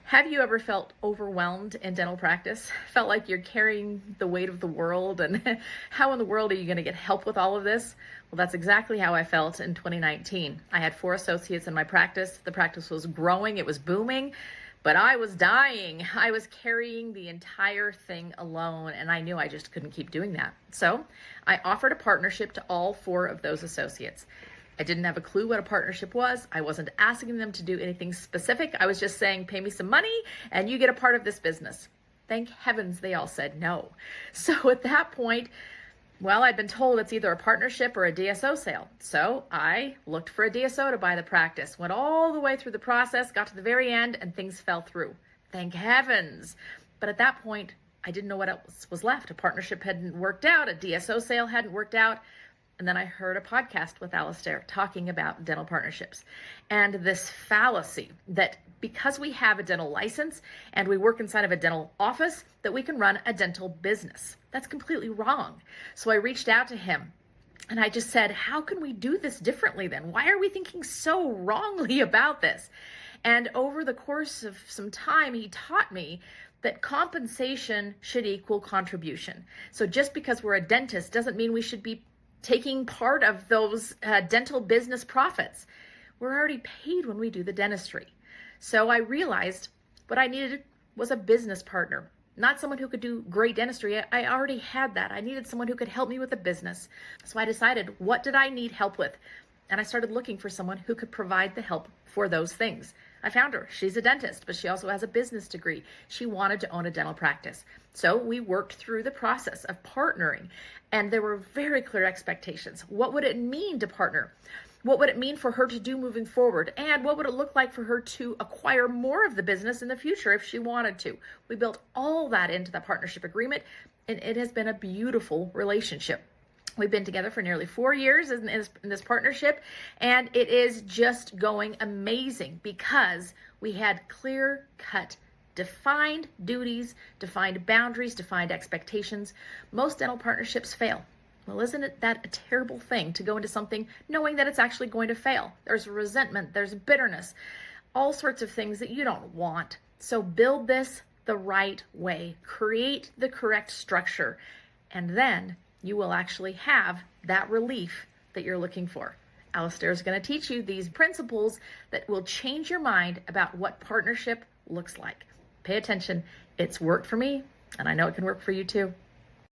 Have you ever felt overwhelmed in dental practice? Felt like you're carrying the weight of the world and how in the world are you going to get help with all of this? Well, that's exactly how I felt in 2019. I had 4 associates in my practice. The practice was growing, it was booming, but I was dying. I was carrying the entire thing alone, and I knew I just couldn't keep doing that. So I offered a partnership to all 4 of those associates. I didn't have a clue what a partnership was. I wasn't asking them to do anything specific. I was just saying, pay me some money and you get a part of this business. Thank heavens they all said no. So at that point, well, I'd been told it's either a partnership or a DSO sale. So I looked for a DSO to buy the practice, went all the way through the process, got to the very end, and things fell through. Thank heavens. But at that point, I didn't know what else was left. A partnership hadn't worked out, a DSO sale hadn't worked out. And then I heard a podcast with Alistair talking about dental partnerships and this fallacy that because we have a dental license and we work inside of a dental office, that we can run a dental business. That's completely wrong. So I reached out to him and I just said, how can we do this differently then? Why are we thinking so wrongly about this? And over the course of some time, he taught me that compensation should equal contribution. So just because we're a dentist doesn't mean we should be taking part of those dental business profits. We're already paid when we do the dentistry. So I realized what I needed was a business partner, not someone who could do great dentistry. I already had that. I needed someone who could help me with the business. So I decided, what did I need help with? And I started looking for someone who could provide the help for those things. I found her. She's a dentist, but she also has a business degree. She wanted to own a dental practice. So we worked through the process of partnering, and there were very clear expectations. What would it mean to partner? What would it mean for her to do moving forward? And what would it look like for her to acquire more of the business in the future if she wanted to? We built all that into the partnership agreement, and it has been a beautiful relationship. We've been together for nearly 4 years in this partnership, and it is just going amazing because we had clear-cut, defined duties, defined boundaries, defined expectations. Most dental partnerships fail. Well, isn't that a terrible thing to go into something knowing that it's actually going to fail? There's resentment, there's bitterness, all sorts of things that you don't want. So build this the right way, create the correct structure, and then you will actually have that relief that you're looking for. Alistair is going to teach you these principles that will change your mind about what partnership looks like. Pay attention. It's worked for me, and I know it can work for you too.